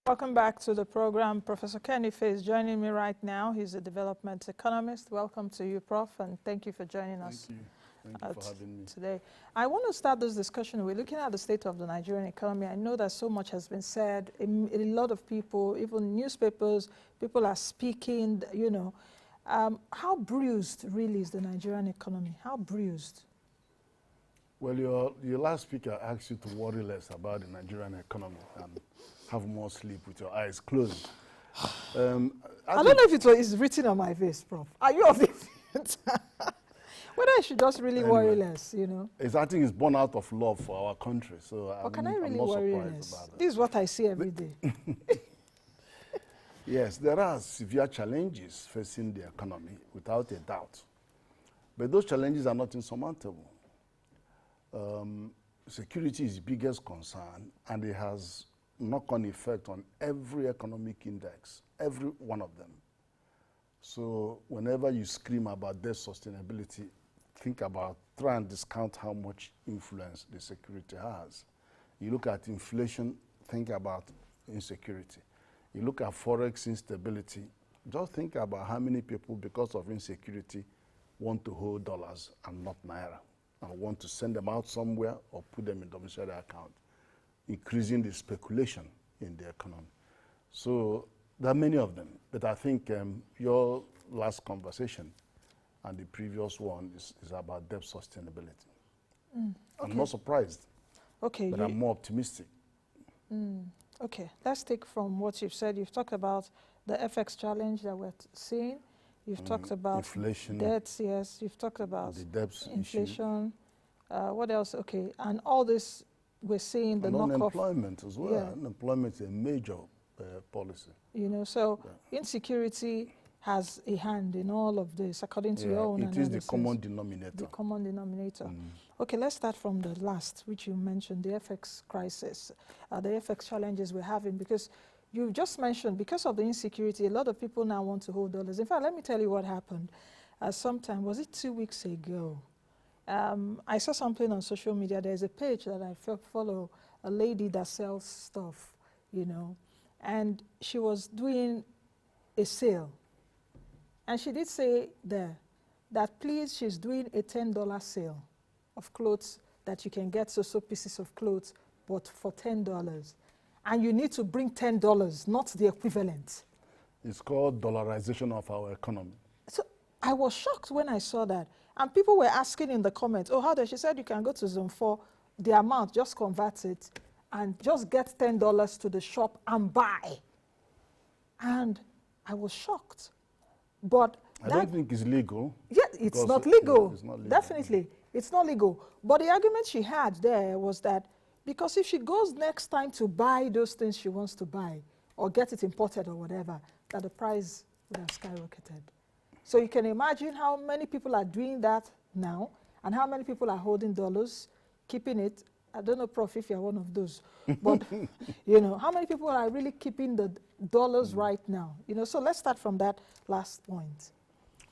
Welcome back to the program. Professor Kenny is joining me right now. He's a development economist. Welcome to you, Prof, and thank you for joining us. Thank you for having me today. I want to start this discussion. We're looking at the state of the Nigerian economy. I know that so much has been said. A lot of people, even newspapers, people are speaking, you know. How bruised really is the Nigerian economy? How bruised? Well, your last speaker asked you to worry less about the Nigerian economy and have more sleep with your eyes closed. I don't know if it is written on my face, Prof. Are you of the whether I should just really worry less, you know? I think it's born out of love for our country, so can I really I'm not worry surprised less? about it. This is what I see every day. Yes, there are severe challenges facing the economy, without a doubt. But those challenges are not insurmountable. Security is the biggest concern, and it has knock-on effect on every economic index, every one of them. So whenever you scream about debt sustainability, try and discount how much influence the security has. You look at inflation, think about insecurity. You look at forex instability, just think about how many people, because of insecurity, want to hold dollars and not naira, and want to send them out somewhere or put them in domiciliary account, increasing the speculation in the economy. So there are many of them, but I think your last conversation and the previous one is about debt sustainability. Okay. I'm not surprised, but I'm more optimistic. Okay, let's take from what you've said. You've talked about the FX challenge that we're seeing. You've talked about inflation, debts, yes. You've talked about the debts inflation. What else? Okay, and all this we're seeing the knockoff. Unemployment as well. Yeah. Unemployment is a major policy. You know, so insecurity has a hand in all of this, according to your own analysis. It is the common denominator. The common denominator. Okay, let's start from the last, which you mentioned, the FX crisis, the FX challenges we're having, because you just mentioned, because of the insecurity, a lot of people now want to hold dollars. In fact, let me tell you what happened. Sometime, was it 2 weeks ago? I saw something on social media. There's a page that I follow, a lady that sells stuff, you know, and she was doing a sale. And she did say there that please, she's doing a $10 sale of clothes that you can get so pieces of clothes, but for $10. And you need to bring $10, not the equivalent. It's called dollarization of our economy. So I was shocked when I saw that. And people were asking in the comments, oh, how does she said you can go to Zone 4, the amount, just convert it, and just get $10 to the shop and buy. And I was shocked. But I don't think it's legal. Yeah, it's not legal. It's not legal. Definitely, it's not legal. But the argument she had there was that because if she goes next time to buy those things she wants to buy or get it imported or whatever, that the price would have skyrocketed. So you can imagine how many people are doing that now and how many people are holding dollars, keeping it. I don't know, Prof, if you're one of those. But, you know, how many people are really keeping the dollars right now? You know, so let's start from that last point.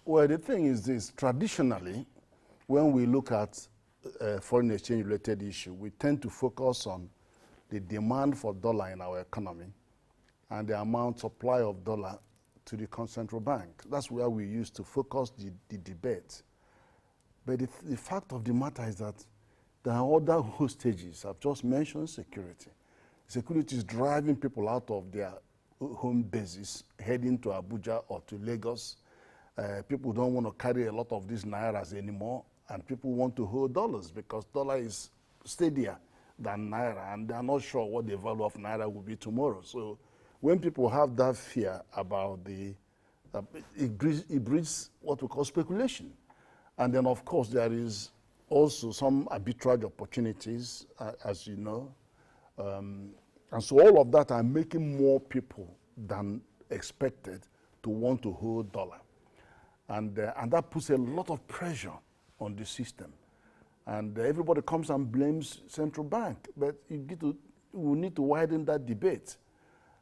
Well, the thing is this. Traditionally, when we look at foreign exchange related issue, we tend to focus on the demand for dollar in our economy and the amount supply of dollar to the central bank. That's where we used to focus the debate. But the fact of the matter is that there are other hostages. I've just mentioned security. Security is driving people out of their home bases, heading to Abuja or to Lagos. People don't want to carry a lot of these nairas anymore, and people want to hold dollars because dollar is steadier than naira, and they're not sure what the value of naira will be tomorrow. So when people have that fear about it breeds what we call speculation. And then, of course, there is also some arbitrage opportunities, as you know. And so all of that are making more people than expected to want to hold dollar. And that puts a lot of pressure on the system. And everybody comes and blames central bank. But we need to widen that debate.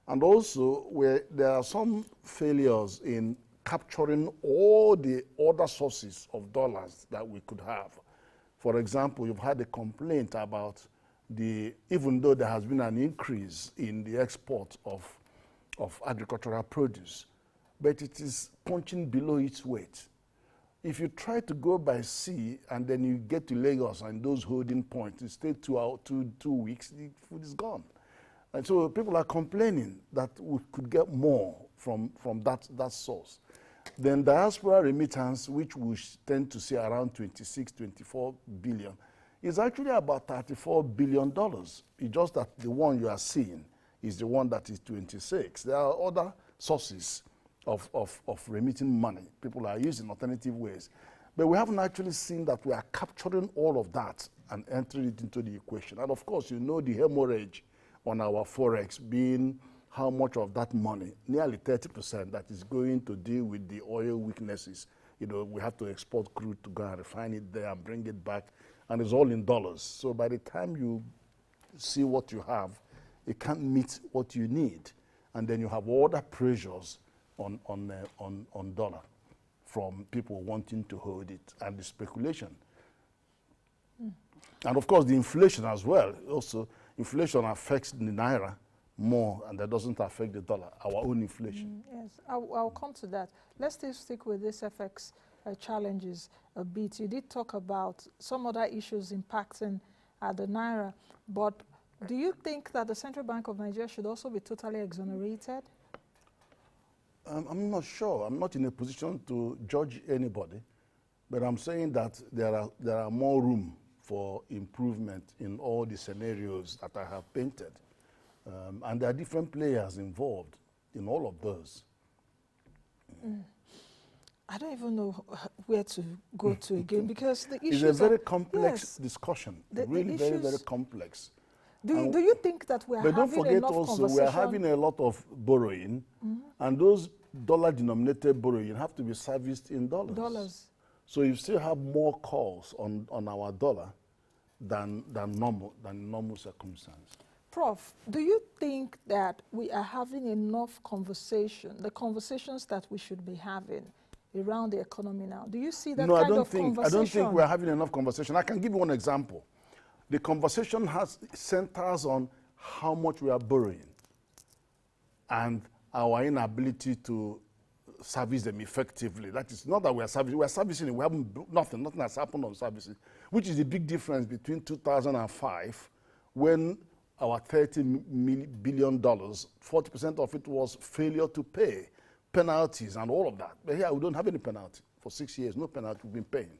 And also, there are some failures in capturing all the other sources of dollars that we could have. For example, you've had a complaint about even though there has been an increase in the export of of agricultural produce, but it is punching below its weight. If you try to go by sea and then you get to Lagos and those holding points, you stay 2 weeks, the food is gone. And so people are complaining that we could get more from that source. Then diaspora remittance, which we tend to see around 26, 24 billion, is actually about $34 billion. It's just that the one you are seeing is the one that is 26. There are other sources of remitting money. People are using alternative ways. But we haven't actually seen that we are capturing all of that and entering it into the equation. And of course, you know the hemorrhage on our forex being how much of that money, nearly 30%, that is going to deal with the oil weaknesses. You know, we have to export crude to go and refine it there and bring it back, and it's all in dollars. So by the time you see what you have, it can't meet what you need. And then you have other pressures on dollar from people wanting to hold it, and the speculation. And of course, the inflation as well. Also, inflation affects the naira more, and that doesn't affect the dollar, our own inflation. Yes, I'll come to that. Let's still stick with this FX challenges a bit. You did talk about some other issues impacting the naira, but do you think that the Central Bank of Nigeria should also be totally exonerated? I'm not sure. I'm not in a position to judge anybody, but I'm saying that there are more room for improvement in all the scenarios that I have painted. And there are different players involved in all of those. I don't even know where to go to again, because the issues It's a very complex discussion, The really very, issues, very complex. Do you think that we are But having don't forget enough also, conversation? we are having a lot of borrowing, and those dollar-denominated borrowing have to be serviced in dollars. So you still have more calls on our dollar than normal circumstance. Prof, do you think that we are having enough conversation, the conversations that we should be having around the economy now? Do you see that No, kind of conversation? I don't think we're having enough conversation. I can give you one example. The conversation centers on how much we are borrowing and our inability to service them effectively. That is not that we are servicing it. We haven't, nothing has happened on services, which is the big difference between 2005, when our $30 billion, 40% of it was failure to pay, penalties and all of that. But here we don't have any penalty. For 6 years, no penalty we've been paying.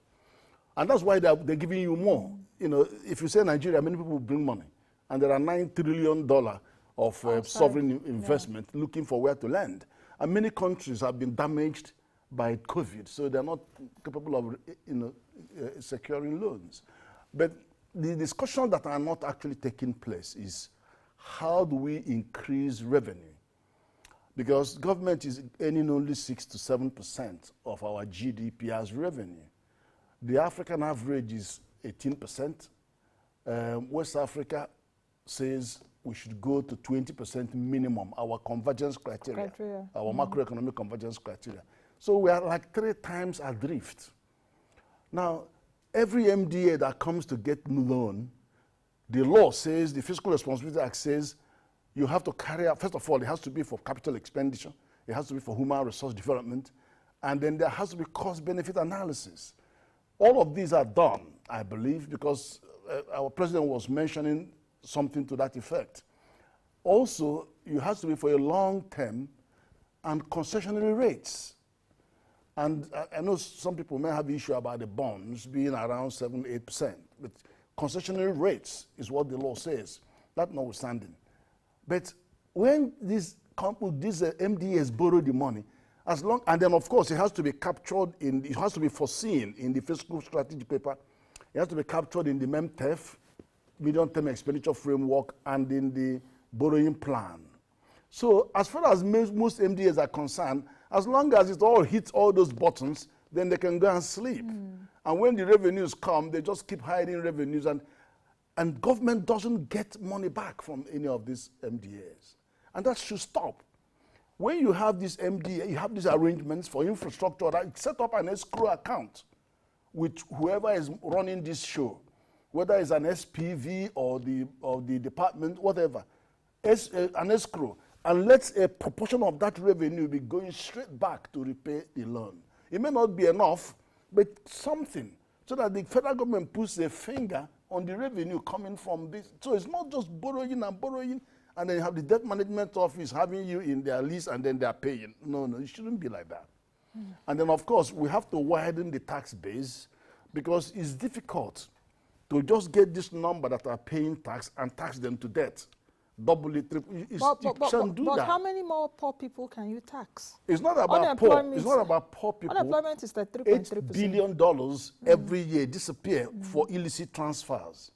And that's why they're giving you more. You know, if you say Nigeria, many people bring money. And there are $9 trillion of sovereign investment looking for where to lend. And many countries have been damaged by COVID, so they're not capable of, securing loans. But the discussions that are not actually taking place is how do we increase revenue? Because government is earning only 6 to 7% of our GDP as revenue. The African average is 18%. West Africa says we should go to 20% minimum, our convergence criteria. Our macroeconomic convergence criteria. So we are like 3 times adrift. Now, every MDA that comes to get loan, the law says, the Fiscal Responsibility Act says, you have to carry out, first of all, it has to be for capital expenditure, it has to be for human resource development, and then there has to be cost-benefit analysis. All of these are done, I believe, because our president was mentioning something to that effect. Also, it has to be for a long term and concessionary rates. And I know some people may have issue about the bonds being around 7-8%, but concessionary rates is what the law says, that notwithstanding. But when these MDAs borrow the money, and then of course it has to be captured it has to be foreseen in the fiscal strategy paper, it has to be captured in the MEMTEF, medium-term expenditure framework, and in the borrowing plan. So as far as most MDAs are concerned, as long as it all hits all those buttons, then they can go and sleep. And when the revenues come, they just keep hiding revenues, and government doesn't get money back from any of these MDAs. And that should stop. When you have this MDA, you have these arrangements for infrastructure, that set up an escrow account with whoever is running this show, whether it's an SPV or the department, whatever, an escrow. and let a proportion of that revenue be going straight back to repay the loan. It may not be enough, but something, so that the federal government puts a finger on the revenue coming from this. So it's not just borrowing and borrowing, and then you have the debt management office having you in their list and then they're paying. No, it shouldn't be like that. And then, of course, we have to widen the tax base, because it's difficult to just get this number that are paying tax and tax them to death. Double it, triple it. But how many more poor people can you tax? It's not about poor. It's not about poor people. Unemployment is like 3.3%. $8 billion every year disappear for illicit transfers.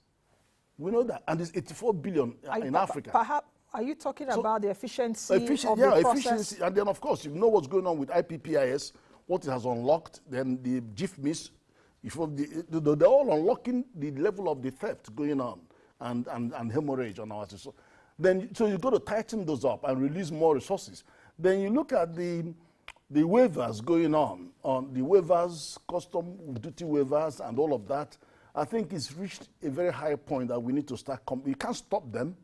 We know that. And it's 84 billion in Africa. Perhaps, are you talking about the efficiency of the process? Efficiency. And then, of course, you know what's going on with IPPIS, what it has unlocked, then the GIFMIS, they're all unlocking the level of the theft going on and hemorrhage on our system. So you've got to tighten those up and release more resources. Then you look at the waivers going on the waivers, custom duty waivers and all of that. I think it's reached a very high point that we need to start. You can't stop them.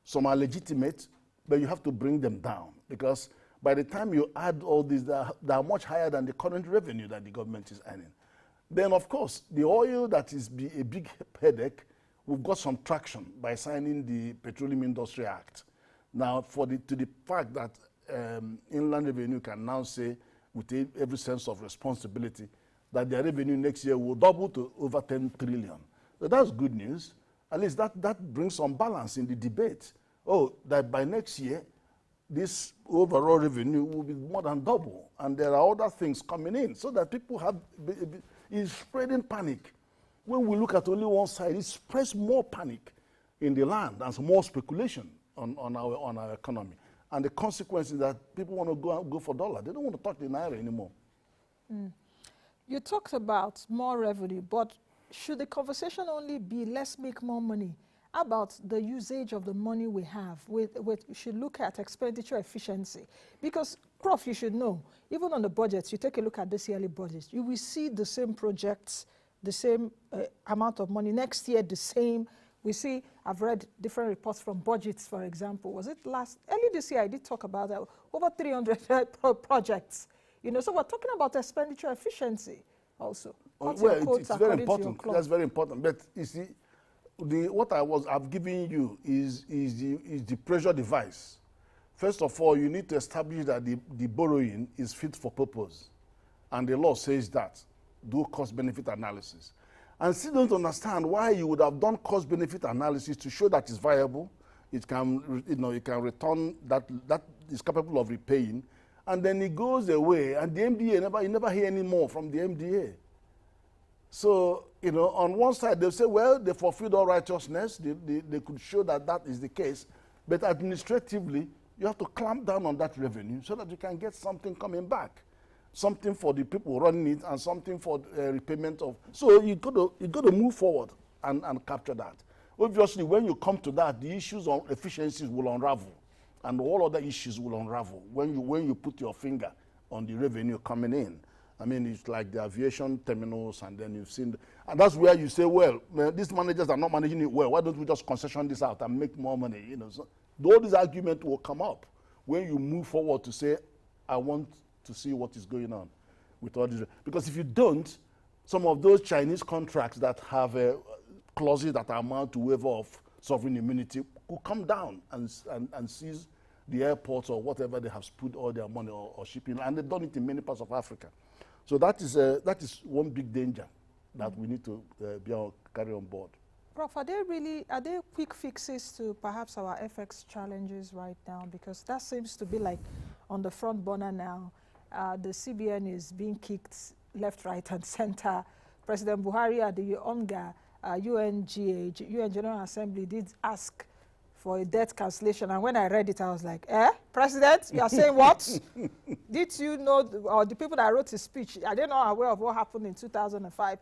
Some are legitimate, but you have to bring them down, because by the time you add all these, they are much higher than the current revenue that the government is earning. Then, of course, the oil that is a big headache, we've got some traction by signing the Petroleum Industry Act. Now, to the fact that Inland Revenue can now say, with every sense of responsibility, that their revenue next year will double to over 10 trillion. So that's good news. At least that brings some balance in the debate. Oh, that by next year, this overall revenue will be more than double. And there are other things coming in, so that people is spreading panic. When we look at only one side, it spreads more panic in the land and more speculation on our economy. And the consequence is that people want to go for dollar. They don't want to touch the naira anymore. You talked about more revenue, but should the conversation only be let's make more money? About the usage of the money we have, we should look at expenditure efficiency. Because, Prof, you should know, even on the budgets, you take a look at this yearly budget, you will see the same projects, the same amount of money. Next year, the same. We see, I've read different reports from budgets, for example. Was it early this year, I did talk about that, over 300 projects. You know, so we're talking about expenditure efficiency also. Well, it's very important. That's very important. But you see, what I've given you is the pressure device. First of all, you need to establish that the borrowing is fit for purpose. And the law says that. Do cost-benefit analysis. And still don't understand why you would have done cost-benefit analysis to show that it's viable, it can return, that is capable of repaying, and then it goes away, and the MDA, you never hear any more from the MDA. So, on one side, they'll say, well, they fulfilled all righteousness. They could show that is the case. But administratively, you have to clamp down on that revenue so that you can get something coming back. Something for the people running it and something for repayment of. So you got to move forward and capture that. Obviously, when you come to that, the issues on efficiencies will unravel. And all other issues will unravel when you put your finger on the revenue coming in. I mean, it's like the aviation terminals, and then you've seen, and that's where you say, well, these managers are not managing it well. Why don't we just concession this out and make more money? So all these arguments will come up when you move forward to say, I want to see what is going on with all this. Because if you don't, some of those Chinese contracts that have clauses that amount to waiver of sovereign immunity will come down and seize the airports or whatever they have put all their money or shipping, and they've done it in many parts of Africa. So that is one big danger that we need to carry on board. Prof, are there quick fixes to perhaps our FX challenges right now? Because that seems to be like on the front burner now. The CBN is being kicked left, right, and center. President Buhari at the UNGA, UN General Assembly did ask for a debt cancellation, and when I read it, I was like, President, you are saying what? Did you know, or the people that wrote his speech, are they not aware of what happened in 2005?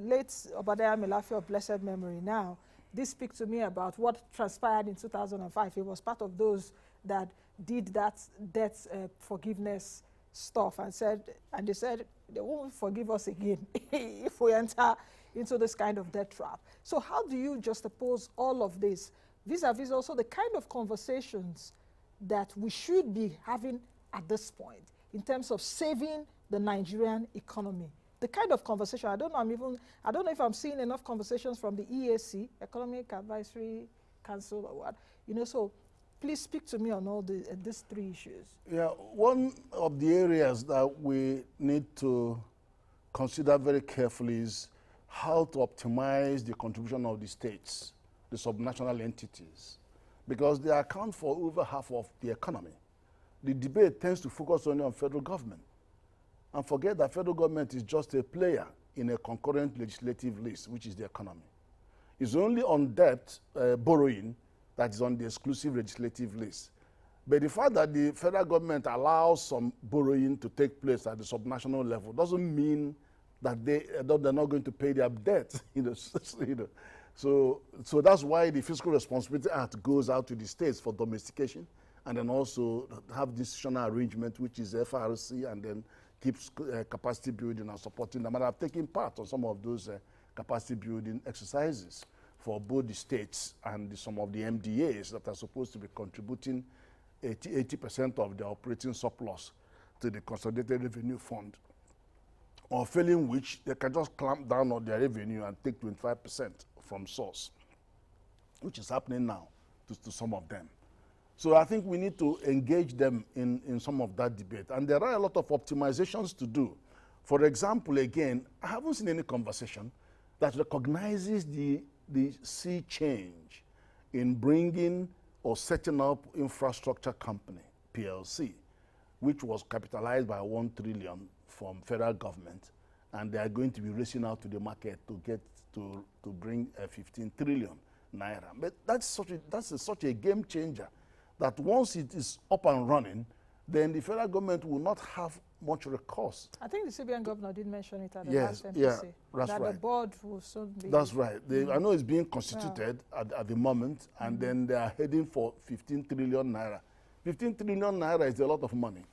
Late Obadiah Melafi of blessed memory now, this speaks to me about what transpired in 2005. He was part of those that did that debt forgiveness stuff and they said they won't forgive us again if we enter into this kind of debt trap. So how do you juxtapose all of this vis-a-vis also the kind of conversations that we should be having at this point in terms of saving the Nigerian economy. The kind of conversation, I don't know if I'm seeing enough conversations from the EAC, Economic Advisory Council or what, so please speak to me on all these three issues. Yeah, one of the areas that we need to consider very carefully is how to optimize the contribution of the states, the subnational entities, because they account for over half of the economy. The debate tends to focus only on federal government and forget that federal government is just a player in a concurrent legislative list, which is the economy. It's only on debt borrowing that is on the exclusive legislative list. But the fact that the federal government allows some borrowing to take place at the subnational level doesn't mean that they're not going to pay their debt. So that's why the Fiscal Responsibility Act goes out to the states for domestication, and then also have decisional arrangement, which is FRC, and then keeps capacity building and supporting them. And I've taken part on some of those capacity building exercises for both the states and some of the MDAs that are supposed to be contributing 80% of their operating surplus to the Consolidated Revenue Fund, or failing which they can just clamp down on their revenue and take 25% from source, which is happening now to some of them. So I think we need to engage them in some of that debate. And there are a lot of optimizations to do. For example, again, I haven't seen any conversation that recognizes the sea change in bringing or setting up infrastructure company, PLC, which was capitalized by 1 trillion from federal government, and they are going to be racing out to the market to get to bring 15 trillion naira. But that's such a game changer that once it is up and running, then the federal government will not have much recourse. I think the CBN governor did mention it at the Yes, last MPC. yeah, that's that right. the board will soon be. That's right. I know it's being constituted at the moment, and then they are heading for 15 trillion naira. 15 trillion naira is a lot of money.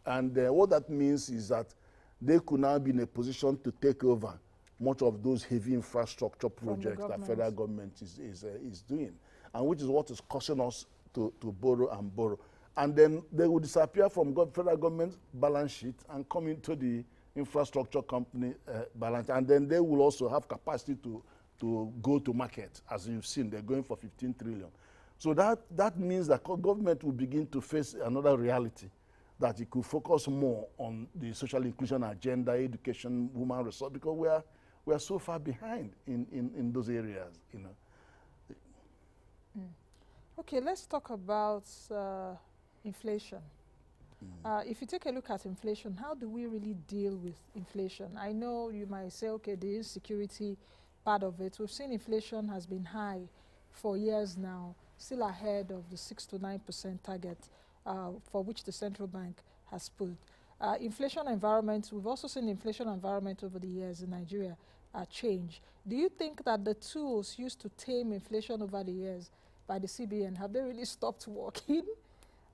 And what that means is that they could now be in a position to take over much of those heavy infrastructure projects that federal government is doing, and which is what is causing us to borrow and borrow. And then they will disappear from federal government balance sheet and come into the infrastructure company balance. And then they will also have capacity to go to market. As you've seen, they're going for 15 trillion. So that means that government will begin to face another reality, that it could focus more on the social inclusion agenda, education, human resource, because we are so far behind in those areas, Okay, let's talk about inflation. If you take a look at inflation, how do we really deal with inflation? I know you might say, okay, the insecurity part of it. We've seen inflation has been high for years now, still ahead of the 6 to 9% target for which the central bank has put. Inflation environment, we've also seen inflation environment over the years in Nigeria change. Do you think that the tools used to tame inflation over the years by the CBN, have they really stopped working?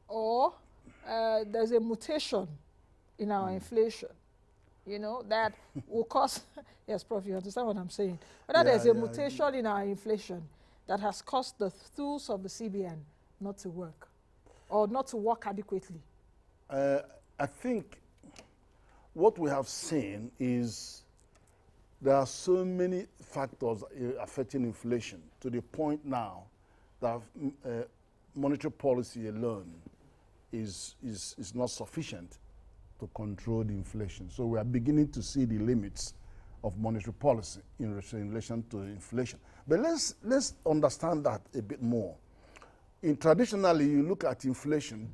Or there's a mutation in our inflation, that will cause, yes, Prof, you understand what I'm saying? Whether there's a mutation in our inflation that has caused the tools of the CBN not to work, or not to work adequately. I think what we have seen is there are so many factors affecting inflation to the point now that monetary policy alone is not sufficient to control the inflation. So we are beginning to see the limits of monetary policy in relation to inflation. But let's understand that a bit more. Traditionally, you look at inflation,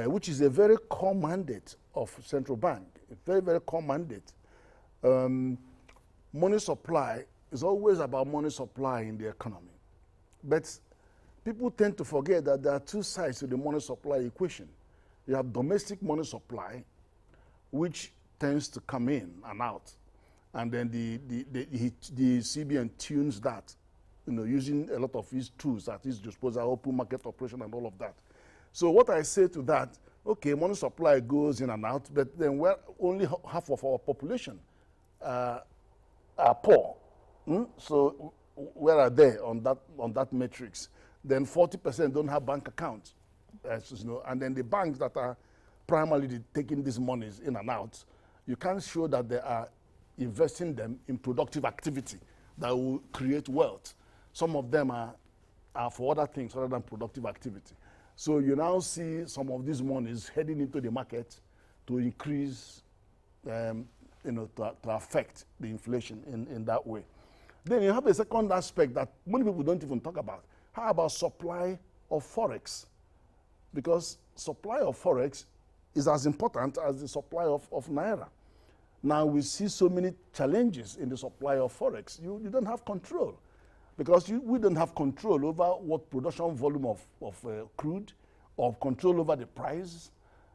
which is a very core mandate of central bank, a very, very core mandate. Money supply is always about money supply in the economy. But people tend to forget that there are two sides to the money supply equation. You have domestic money supply, which tends to come in and out. And then the CBN tunes that, using a lot of his tools at his disposal, open market operation and all of that. So what I say to that, okay, money supply goes in and out, but then we're only half of our population are poor. So where are they on that matrix? then 40% don't have bank accounts. And then the banks that are primarily taking these monies in and out, you can't show that they are investing them in productive activity that will create wealth. Some of them are for other things other than productive activity. So you now see some of these monies heading into the market to increase, to affect the inflation in that way. Then you have a second aspect that many people don't even talk about. How about supply of forex? Because supply of forex is as important as the supply of naira. Now we see so many challenges in the supply of forex. You don't have control, because we don't have control over what production volume of crude, or control over the price.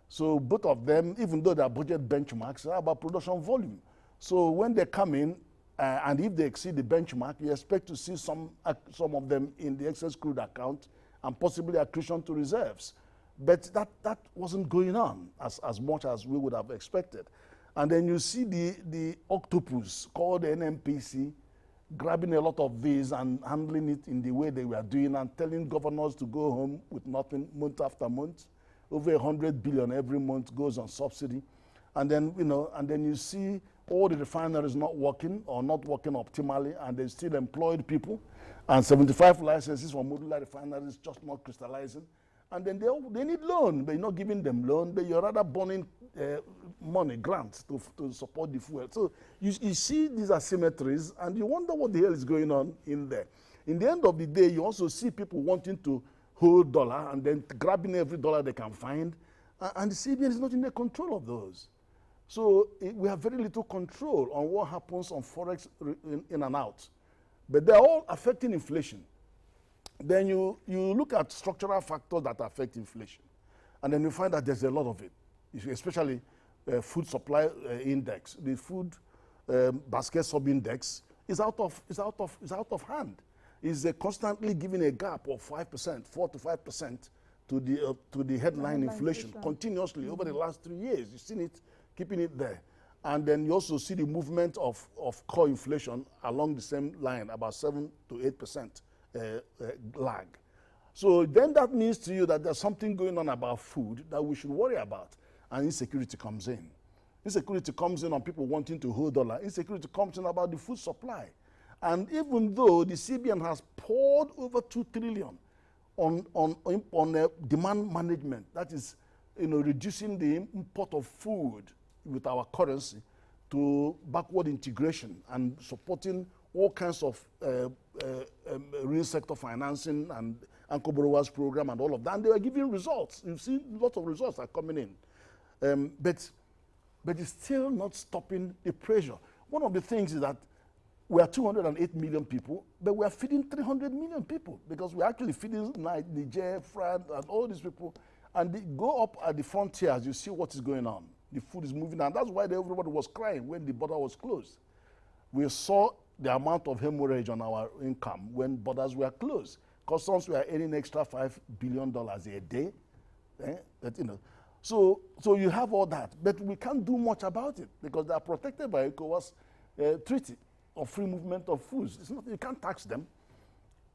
So both of them, even though they are budget benchmarks, are about production volume. So when they come in, and if they exceed the benchmark, you expect to see some of them in the excess crude account and possibly accretion to reserves. But that wasn't going on as much as we would have expected. And then you see the octopus called the NMPC grabbing a lot of these and handling it in the way they were doing, and telling governors to go home with nothing month after month. Over 100 billion every month goes on subsidy. And then, you see all the refineries not working or not working optimally, and they still employed people, and 75 licenses for modular refineries just not crystallizing. And then they need loan, but you're not giving them loan, but you're rather burning money, grants to support the fuel. So you see these asymmetries, and you wonder what the hell is going on in there. In the end of the day, you also see people wanting to hold dollar and then grabbing every dollar they can find, and the CBN is not in the control of those. So we have very little control on what happens on forex in and out. But they're all affecting inflation. Then you look at structural factors that affect inflation, and then you find that there's a lot of it, especially food supply index. The food basket sub-index is out of hand. Is constantly giving a gap of 5%, 4 to 5% to the headline inflation continuously over the last 3 years. You've seen it, keeping it there. And then you also see the movement of core inflation along the same line, about 7 to 8% lag. So then that means to you that there's something going on about food that we should worry about, and insecurity comes in. Insecurity comes in on people wanting to hold dollar. Insecurity comes in about the food supply. And even though the CBN has poured over 2 trillion on demand management, that is, reducing the import of food with our currency to backward integration and supporting all kinds of real sector financing and Anchor Borrowers Program and all of that, and they were giving results. You've seen lots of results are coming in. But it's still not stopping the pressure. One of the things is that we are 208 million people, but we are feeding 300 million people, because we're actually feeding Niger, France, and all these people. And they go up at the frontiers, you see what is going on. The food is moving, and that's why everybody was crying when the border was closed. We saw the amount of hemorrhage on our income when borders were closed. Customs were earning extra $5 billion a day. So you have all that, but we can't do much about it because they are protected by ECOWAS treaty of free movement of foods. It's not, you can't tax them,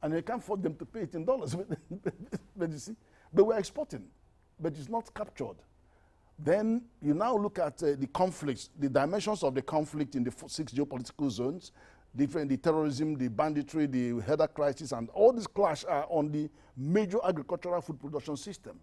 and you can't force them to pay it in dollars. But you see, but we're exporting, but it's not captured. Then you now look at the conflicts, the dimensions of the conflict in the 6 geopolitical zones, the terrorism, the banditry, the header crisis, and all these clash are on the major agricultural food production system.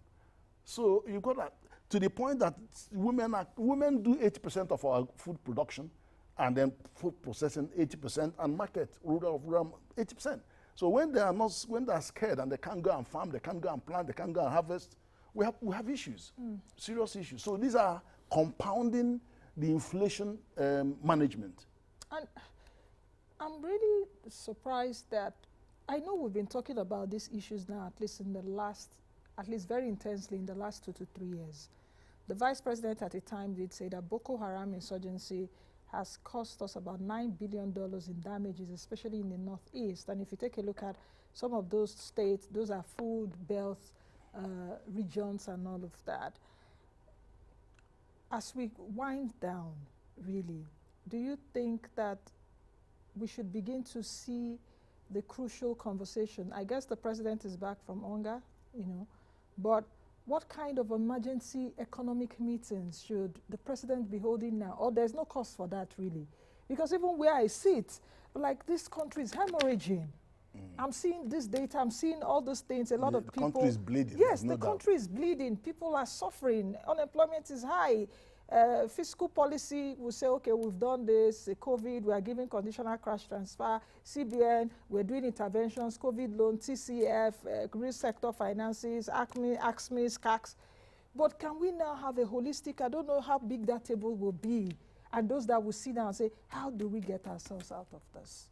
So you've got that to the point that women do 80% of our food production, and then food processing 80%, and market rural 80%. So when they are scared and they can't go and farm, they can't go and plant, they can't go and harvest, we have issues, serious issues. So these are compounding the inflation management. And I'm really surprised that, I know we've been talking about these issues now, at least very intensely in the last 2 to 3 years. The vice president at the time did say that Boko Haram insurgency has cost us about $9 billion in damages, especially in the Northeast. And if you take a look at some of those states, those are food, health regions and all of that. As we wind down, really, do you think that we should begin to see the crucial conversation. I guess the president is back from hunger, you know, but what kind of emergency economic meetings should the president be holding now? Or there's no cost for that, really? Because even where I sit, like, this country is hemorrhaging. I'm seeing this data, I'm seeing all those things, a lot of people. The country is bleeding. Yes, no the doubt. country is bleeding. People are suffering. Unemployment is high. Fiscal policy will say, okay, we've done this, COVID, we are giving conditional cash transfer, CBN, we're doing interventions, COVID loan, TCF, real sector finances, ACME, SCACs. But can we now have a holistic, I don't know how big that table will be, and those that will sit down and say, how do we get ourselves out of this?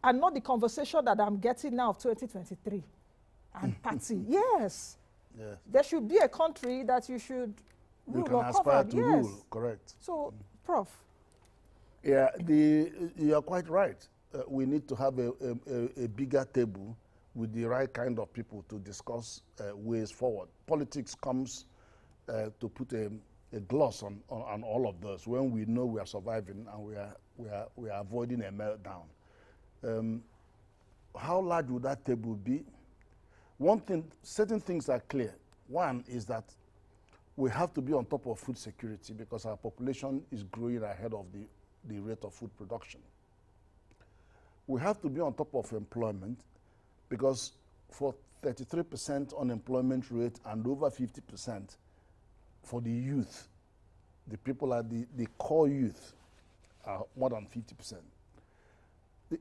And not the conversation that I'm getting now of 2023 and party. Yes. There should be a country that you should You rule can or aspire cover. to Yes. rule, correct. So, Prof. Yeah, you are quite right. We need to have a bigger table with the right kind of people to discuss ways forward. Politics comes to put a gloss on all of those when we know we are surviving and we are avoiding a meltdown. How large would that table be? One thing, certain things are clear. One is that we have to be on top of food security because our population is growing ahead of the rate of food production. We have to be on top of employment because for 33% unemployment rate and over 50% for the youth, the people at the core youth are more than 50%.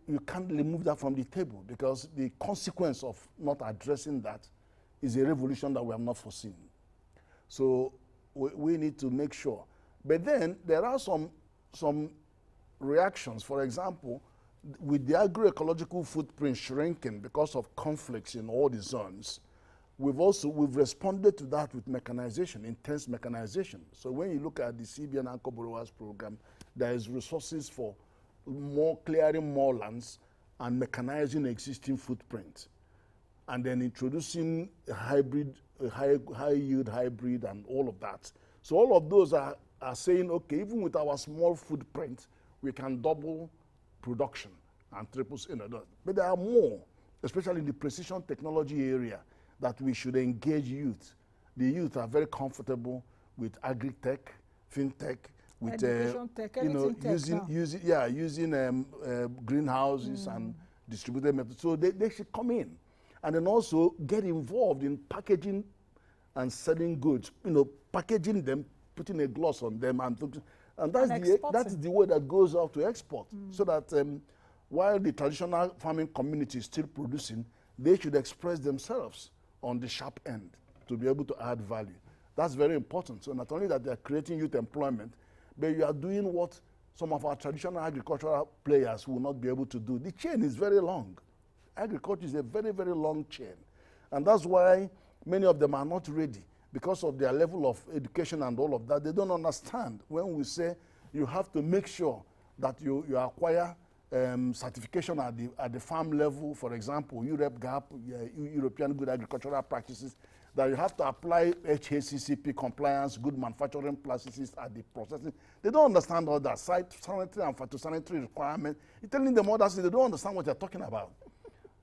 You can't remove that from the table because the consequence of not addressing that is a revolution that we have not foreseen. So we need to make sure. But then there are some reactions. For example, with the agroecological footprint shrinking because of conflicts in all the zones, we've responded to that with mechanization, intense mechanization. So when you look at the CBN Anchor Borrowers program, there is resources for clearing more lands and mechanizing existing footprint, and then introducing a hybrid, high yield hybrid and all of that. So all of those are saying, okay, even with our small footprint, we can double production and triple, but there are more, especially in the precision technology area, that we should engage youth. The youth are very comfortable with agri-tech, fintech, with tech, using greenhouses and distributed methods. So they should come in, and then also get involved in packaging and selling goods. Packaging them, putting a gloss on them, and that's the way that goes out to export. So that while the traditional farming community is still producing, they should express themselves on the sharp end to be able to add value. That's very important. So not only that they are creating youth employment, but you are doing what some of our traditional agricultural players will not be able to do. The chain is very long. Agriculture is a very, very long chain. And that's why many of them are not ready because of their level of education and all of that. They don't understand when we say you have to make sure that you acquire certification at the farm level, for example, GAP, European Good Agricultural Practices, that you have to apply HACCP compliance, good manufacturing practices at the processing. They don't understand all that. Sanitary and phytosanitary requirements. You're telling them all that, they don't understand what you're talking about.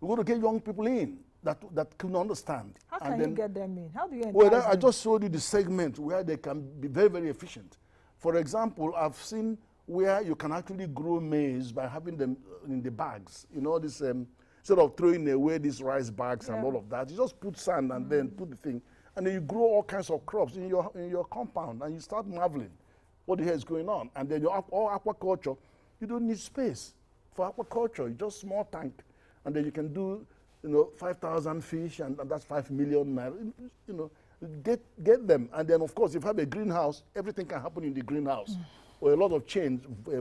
We're going to get young people in that can understand. How can you get them in? How do you Well, I just showed you the segment where they can be very, very efficient. For example, I've seen where you can actually grow maize by having them in the bags. This instead of throwing away these rice bags and all of that, you just put sand and then put the thing, and then you grow all kinds of crops in your compound, and you start marveling what the hell is going on. And then your aquaculture, you don't need space for aquaculture. You just small tank, and then you can do 5,000 fish, and that's 5 million naira. Get them, and then of course if you have a greenhouse, everything can happen in the greenhouse. Or a lot of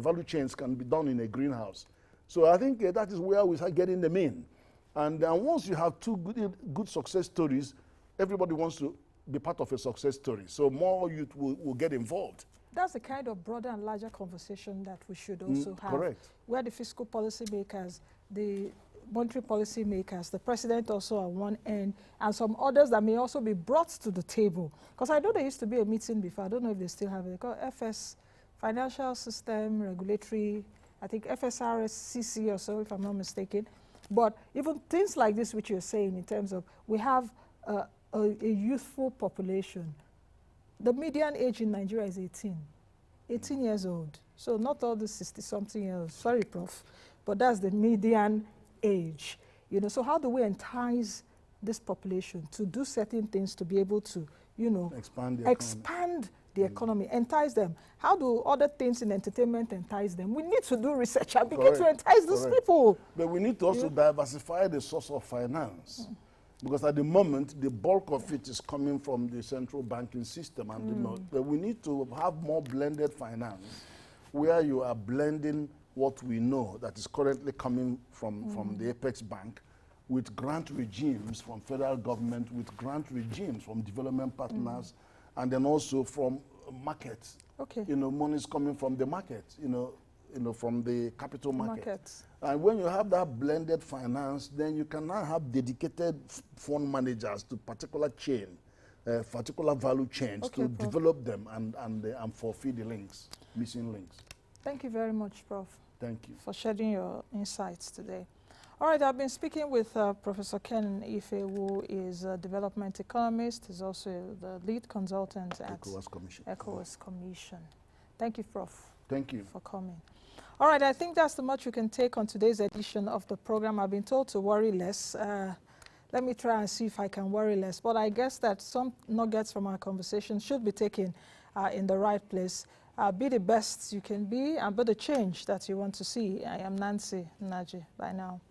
value chains can be done in a greenhouse. So I think that is where we start getting them in. And once you have two good success stories, everybody wants to be part of a success story. So more youth will get involved. That's the kind of broader and larger conversation that we should also have. Correct. Where the fiscal policy makers, the monetary policy makers, the president also on one end, and some others that may also be brought to the table. Because I know there used to be a meeting before, I don't know if they still have it, called FS, Financial System Regulatory, I think FSRSCC or so, if I'm not mistaken, But even things like this, which you're saying in terms of we have a youthful population. The median age in Nigeria is 18 years old. So not all the 60-something years, sorry, Prof, but that's the median age. You know, so how do we entice this population to do certain things to be able to, you know, expand the economy, entice them? How do other things in entertainment entice them? We need to do research and begin to entice these people. But we need to also diversify the source of finance. Because at the moment, the bulk of it is coming from the central banking system. And but we need to have more blended finance, where you are blending what we know that is currently coming from the Apex Bank with grant regimes from federal government, with grant regimes from development partners, and then also from markets. Okay. You know, money is coming from the market, you know, from the capital market. Markets. And when you have that blended finance, then you can now have dedicated fund managers to particular chain, particular value chains to develop them and fulfill the links, missing links. Thank you very much, Prof. Thank you. For sharing your insights today. All right, I've been speaking with Professor Ken Ife, who is a development economist. He's also the lead consultant at ECOWAS Commission. Thank you, Prof. Thank you. For coming. All right, I think that's the much we can take on today's edition of the program. I've been told to worry less. Let me try and see if I can worry less. But I guess that some nuggets from our conversation should be taken in the right place. Be the best you can be and be the change that you want to see. I am Nancy Naji. Bye now.